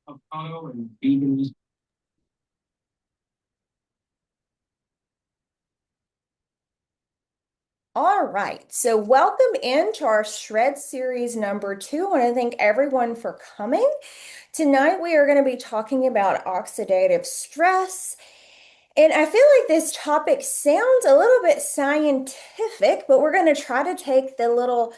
avocado and vegan. All right, so welcome into our Shred Series number 2. I want to thank everyone for coming. Tonight we are going to be talking about oxidative stress. And I feel like this topic sounds a little bit scientific, but we're going to try to take the little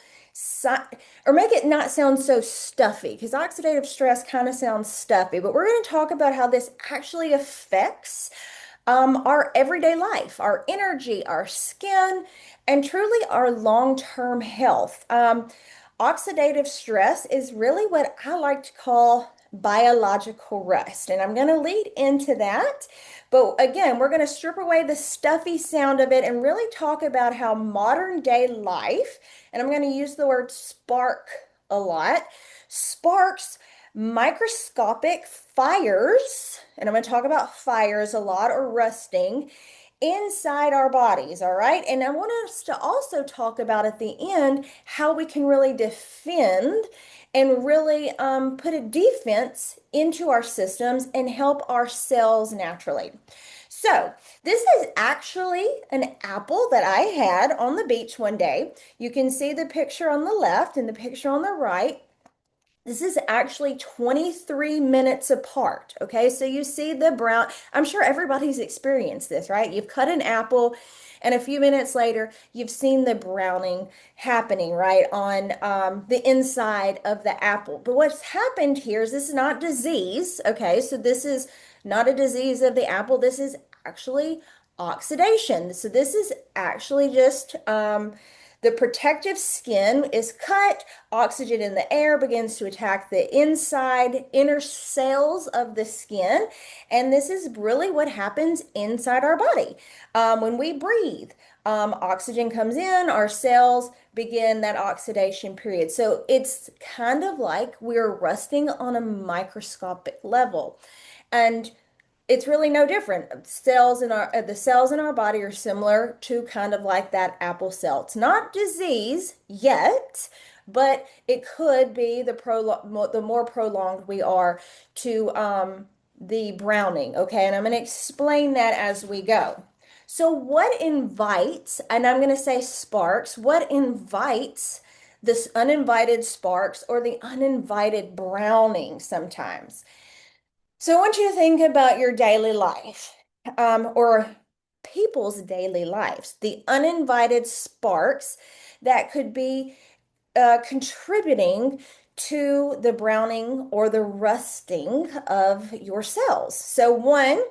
or make it not sound so stuffy because oxidative stress kind of sounds stuffy, but we're going to talk about how this actually affects our everyday life, our energy, our skin, and truly our long-term health. Oxidative stress is really what I like to call biological rust, and I'm going to lead into that. But again, we're going to strip away the stuffy sound of it and really talk about how modern day life, and I'm going to use the word spark a lot, sparks microscopic fires, and I'm going to talk about fires a lot or rusting inside our bodies, all right? And I want us to also talk about at the end how we can really defend and really put a defense into our systems and help our cells naturally. So, this is actually an apple that I had on the beach one day. You can see the picture on the left and the picture on the right. This is actually 23 minutes apart. Okay, so you see the brown. I'm sure everybody's experienced this, right? You've cut an apple, and a few minutes later, you've seen the browning happening, right, on the inside of the apple. But what's happened here is this is not disease. Okay, so this is not a disease of the apple. This is actually oxidation. So this is actually just the protective skin is cut, oxygen in the air begins to attack the inside inner cells of the skin, and this is really what happens inside our body. When we breathe, oxygen comes in, our cells begin that oxidation period. So it's kind of like we're rusting on a microscopic level. And it's really no different. The cells in our body are similar to kind of like that apple cell. It's not disease yet, but it could be the more prolonged we are to the browning. Okay, and I'm going to explain that as we go. So what invites, and I'm going to say sparks, what invites this uninvited sparks or the uninvited browning sometimes? So I want you to think about your daily life, or people's daily lives, the uninvited sparks that could be contributing to the browning or the rusting of your cells. So one,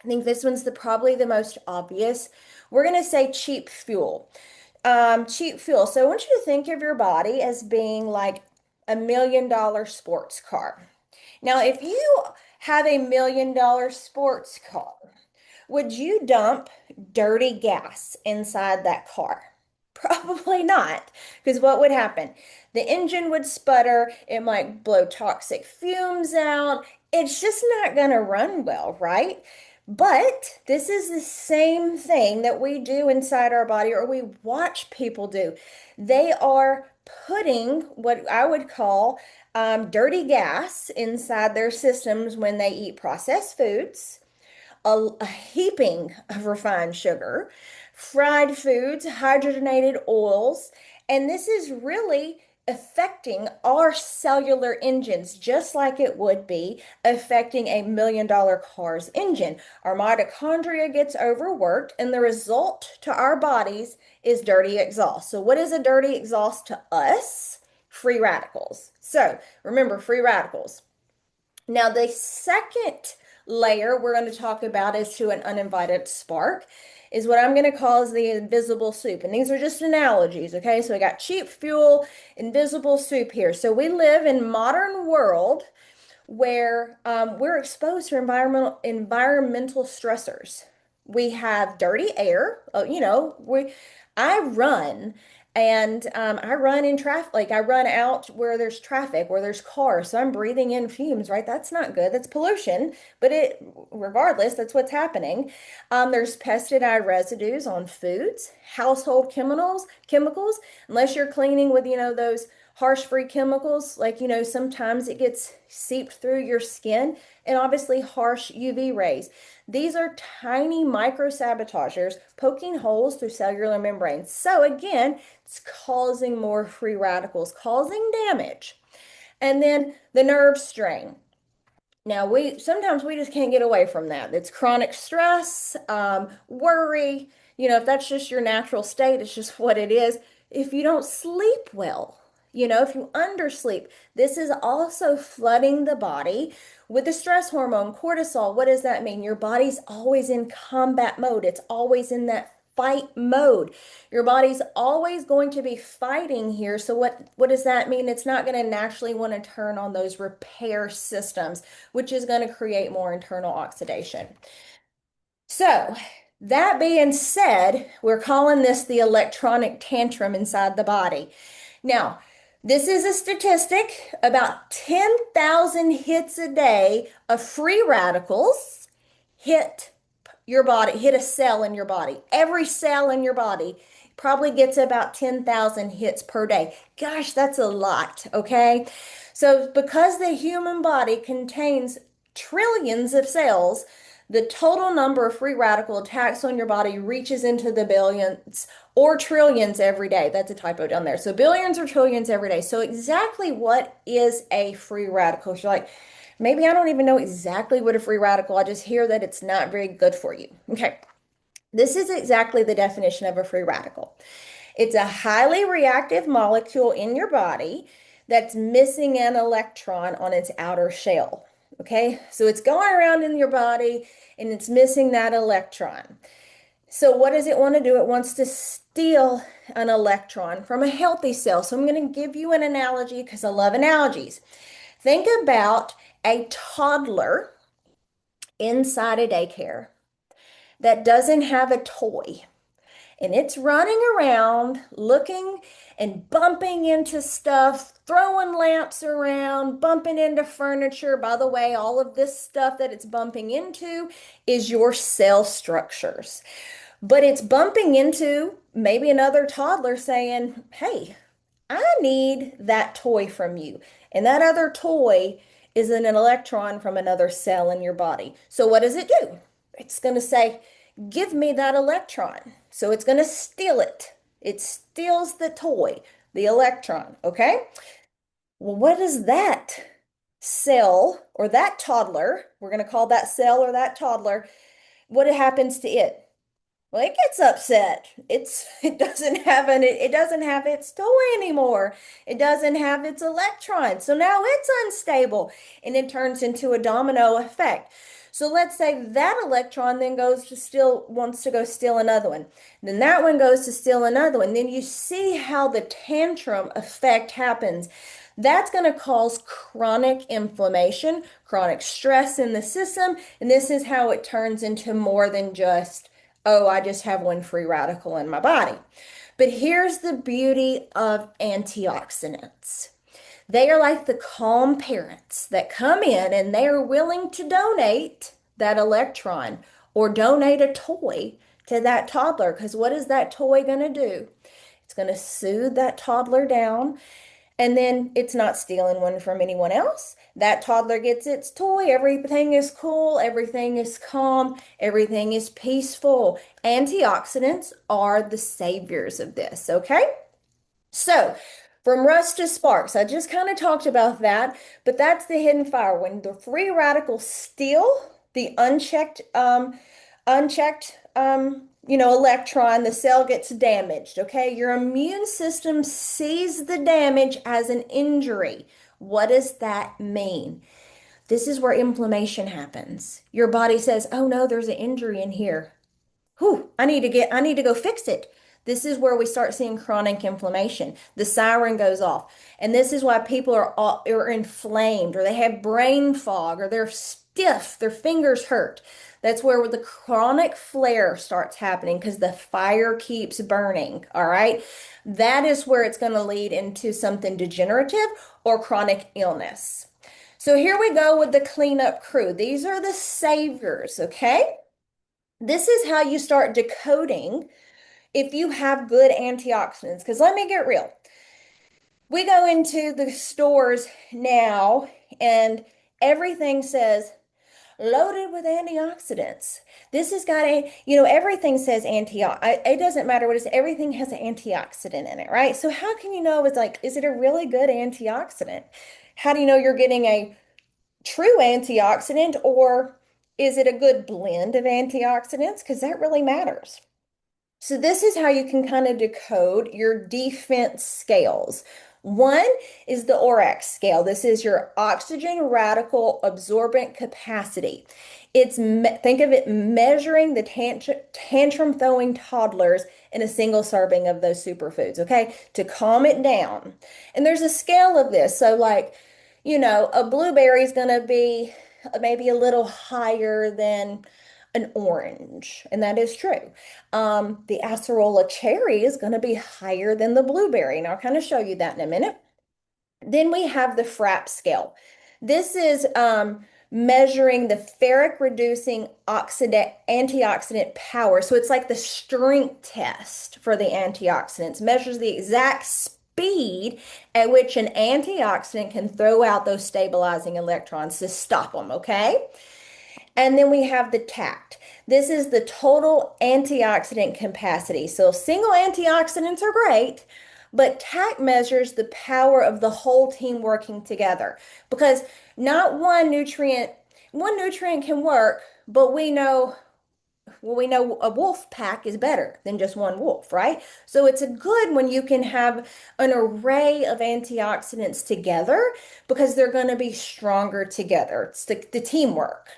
I think this one's probably the most obvious. We're going to say cheap fuel. Cheap fuel. So I want you to think of your body as being like $1 million sports car. Now, if you have $1 million sports car, would you dump dirty gas inside that car? Probably not, because what would happen? The engine would sputter, it might blow toxic fumes out. It's just not going to run well, right? But this is the same thing that we do inside our body or we watch people do. They are putting what I would call dirty gas inside their systems when they eat processed foods, a heaping of refined sugar, fried foods, hydrogenated oils, and this is really affecting our cellular engines just like it would be affecting $1 million car's engine. Our mitochondria gets overworked, and the result to our bodies is dirty exhaust. So, what is a dirty exhaust to us? Free radicals. So, remember, free radicals. Now, the second layer we're going to talk about is to an uninvited spark, is what I'm going to call is the invisible soup. And these are just analogies, okay? So we got cheap fuel, invisible soup here. So we live in modern world where we're exposed to environmental stressors. We have dirty air. I run and I run in traffic. Like I run out where there's traffic, where there's cars. So I'm breathing in fumes, right? That's not good. That's pollution. But regardless, that's what's happening. There's pesticide residues on foods, household chemicals, unless you're cleaning with, those harsh free chemicals, like, sometimes it gets seeped through your skin, and obviously harsh UV rays. These are tiny micro sabotagers poking holes through cellular membranes. So again, it's causing more free radicals, causing damage. And then the nerve strain. Now we sometimes we just can't get away from that. It's chronic stress, worry. If that's just your natural state, it's just what it is. If you don't sleep well, if you undersleep, this is also flooding the body with the stress hormone, cortisol. What does that mean? Your body's always in combat mode. It's always in that fight mode. Your body's always going to be fighting here. So what does that mean? It's not going to naturally want to turn on those repair systems, which is going to create more internal oxidation. So, that being said, we're calling this the electronic tantrum inside the body. Now, this is a statistic about 10,000 hits a day of free radicals hit your body, hit a cell in your body. Every cell in your body probably gets about 10,000 hits per day. Gosh, that's a lot, okay? So, because the human body contains trillions of cells, the total number of free radical attacks on your body reaches into the billions or trillions every day. That's a typo down there. So, billions or trillions every day. So, exactly what is a free radical? You're like, maybe I don't even know exactly what a free radical. I just hear that it's not very good for you. Okay. This is exactly the definition of a free radical. It's a highly reactive molecule in your body that's missing an electron on its outer shell. Okay, so it's going around in your body and it's missing that electron. So, what does it want to do? It wants to steal an electron from a healthy cell. So, I'm going to give you an analogy because I love analogies. Think about a toddler inside a daycare that doesn't have a toy. And it's running around looking and bumping into stuff, throwing lamps around, bumping into furniture. By the way, all of this stuff that it's bumping into is your cell structures. But it's bumping into maybe another toddler saying, hey, I need that toy from you. And that other toy is an electron from another cell in your body. So what does it do? It's going to say, give me that electron. So it's going to steal it. It steals the toy, the electron. Okay. Well, what is that cell or that toddler? We're going to call that cell or that toddler. What happens to it? Well, it gets upset. It doesn't have its toy anymore. It doesn't have its electron. So now it's unstable and it turns into a domino effect. So let's say that electron then wants to go steal another one. Then that one goes to steal another one. Then you see how the tantrum effect happens. That's going to cause chronic inflammation, chronic stress in the system, and this is how it turns into more than just, oh, I just have one free radical in my body. But here's the beauty of antioxidants. They are like the calm parents that come in and they are willing to donate that electron or donate a toy to that toddler. Because what is that toy going to do? It's going to soothe that toddler down. And then it's not stealing one from anyone else. That toddler gets its toy. Everything is cool. Everything is calm. Everything is peaceful. Antioxidants are the saviors of this, okay? So, from rust to sparks, I just kind of talked about that, but that's the hidden fire. When the free radicals steal the electron, the cell gets damaged, okay? Your immune system sees the damage as an injury. What does that mean? This is where inflammation happens. Your body says, oh no, there's an injury in here. Whew, I need to go fix it. This is where we start seeing chronic inflammation. The siren goes off. And this is why people are inflamed or they have brain fog or they're stiff, their fingers hurt. That's where the chronic flare starts happening because the fire keeps burning. All right. That is where it's going to lead into something degenerative or chronic illness. So here we go with the cleanup crew. These are the saviors, okay? This is how you start decoding if you have good antioxidants. Because let me get real. We go into the stores now and everything says loaded with antioxidants. This has got everything says it doesn't matter what it is, everything has an antioxidant in it, right? So how can you know it's like, is it a really good antioxidant? How do you know you're getting a true antioxidant or is it a good blend of antioxidants? Because that really matters. So this is how you can kind of decode your defense scales. One is the ORAC scale. This is your oxygen radical absorbent capacity. Think of it measuring the tantrum throwing toddlers in a single serving of those superfoods, okay? To calm it down. And there's a scale of this. So like, a blueberry is going to be maybe a little higher than an orange, and that is true. The acerola cherry is going to be higher than the blueberry, and I'll kind of show you that in a minute. Then we have the FRAP scale. This is measuring the ferric reducing antioxidant power. So it's like the strength test for the antioxidants, measures the exact speed at which an antioxidant can throw out those stabilizing electrons to stop them, okay? And then we have the TACT. This is the total antioxidant capacity. So single antioxidants are great, but TACT measures the power of the whole team working together because not one nutrient can work, but we know a wolf pack is better than just one wolf, right? So it's a good when you can have an array of antioxidants together because they're going to be stronger together. It's the teamwork.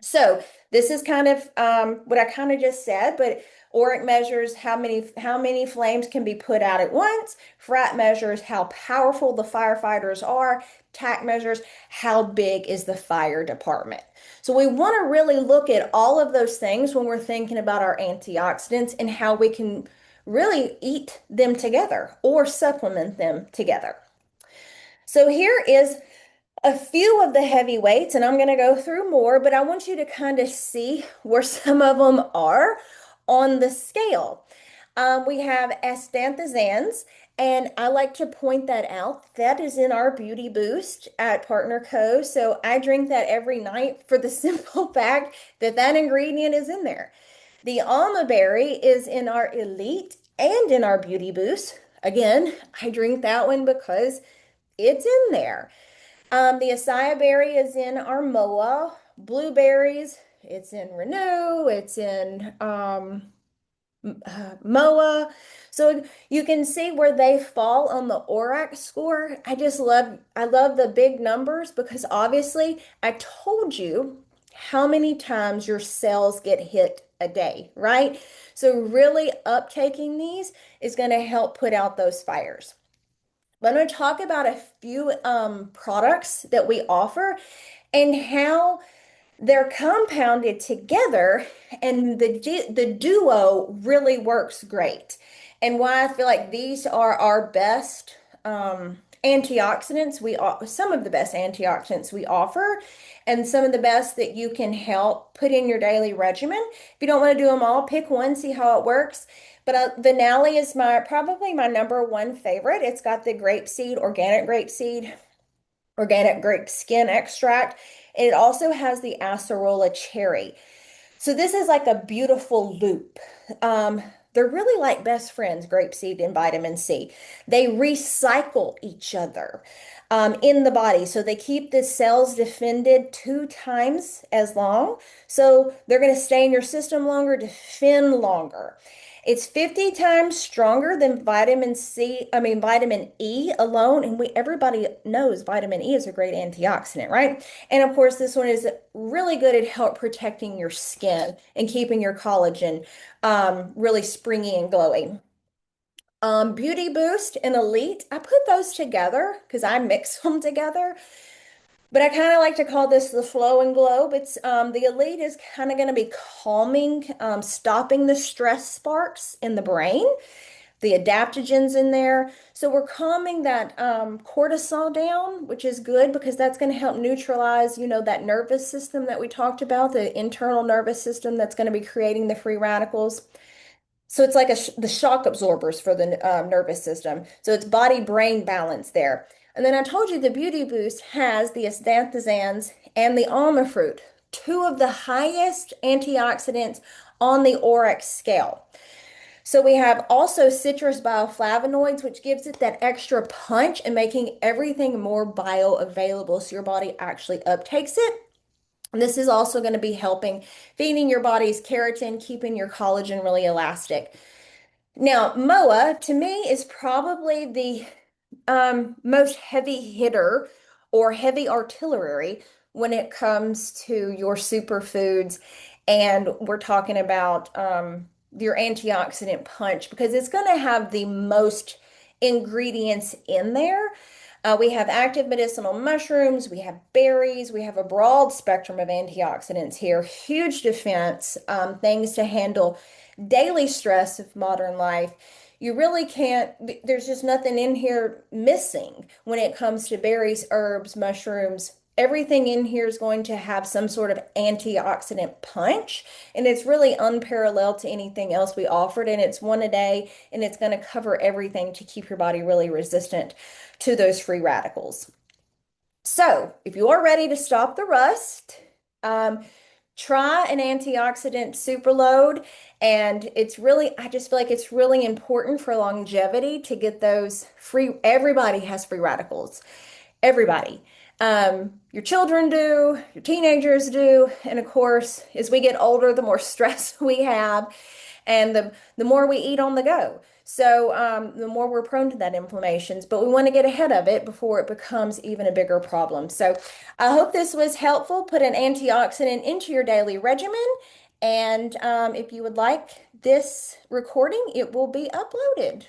So this is kind of what I kind of just said, but ORIC measures how many flames can be put out at once. FRAT measures how powerful the firefighters are. TAC measures how big is the fire department. So we want to really look at all of those things when we're thinking about our antioxidants and how we can really eat them together or supplement them together. So here is a few of the heavyweights, and I'm going to go through more, but I want you to kind of see where some of them are on the scale. We have astaxanthins, and I like to point that out. That is in our Beauty Boost at Partner Co. So I drink that every night for the simple fact that that ingredient is in there. The almond berry is in our Elite and in our Beauty Boost. Again, I drink that one because it's in there. The acai berry is in our MOA. Blueberries, it's in Renew. It's in MOA. So you can see where they fall on the ORAC score. I love the big numbers because obviously I told you how many times your cells get hit a day, right? So really uptaking these is going to help put out those fires. I'm going to talk about a few products that we offer and how they're compounded together, and the duo really works great. And why I feel like these are our best antioxidants. Some of the best antioxidants we offer, and some of the best that you can help put in your daily regimen. If you don't want to do them all, pick one, see how it works. But Vanali is probably my number one favorite. It's got the organic grape skin extract, and it also has the acerola cherry. So this is like a beautiful loop. Um, they're really like best friends, grapeseed and vitamin C. They recycle each other in the body. So they keep the cells defended 2 times as long. So they're going to stay in your system longer, defend longer. It's 50 times stronger than vitamin E alone. And everybody knows vitamin E is a great antioxidant, right? And of course, this one is really good at help protecting your skin and keeping your collagen really springy and glowing. Beauty Boost and Elite, I put those together because I mix them together. But I kind of like to call this the flow and globe. It's the Elite is kind of going to be calming, stopping the stress sparks in the brain, the adaptogens in there. So we're calming that cortisol down, which is good because that's going to help neutralize, that nervous system that we talked about, the internal nervous system that's going to be creating the free radicals. So it's like the shock absorbers for the nervous system. So it's body-brain balance there. And then I told you the Beauty Boost has the astaxanthins and the almond fruit, two of the highest antioxidants on the ORAC scale. So we have also citrus bioflavonoids, which gives it that extra punch and making everything more bioavailable so your body actually uptakes it. And this is also going to be helping feeding your body's keratin, keeping your collagen really elastic. Now, MOA to me is probably the most heavy hitter or heavy artillery when it comes to your superfoods. And we're talking about your antioxidant punch because it's going to have the most ingredients in there. We have active medicinal mushrooms, we have berries, we have a broad spectrum of antioxidants here, huge defense, things to handle daily stress of modern life. You really can't, there's just nothing in here missing when it comes to berries, herbs, mushrooms. Everything in here is going to have some sort of antioxidant punch, and it's really unparalleled to anything else we offered. And it's one a day, and it's going to cover everything to keep your body really resistant to those free radicals. So, if you are ready to stop the rust, um, try an antioxidant superload. And it's really, I just feel like it's really important for longevity to get those free. Everybody has free radicals. Everybody. Your children do, your teenagers do, and of course, as we get older, the more stress we have, and the more we eat on the go. So the more we're prone to that inflammations, but we want to get ahead of it before it becomes even a bigger problem. So I hope this was helpful. Put an antioxidant into your daily regimen, and if you would like this recording, it will be uploaded.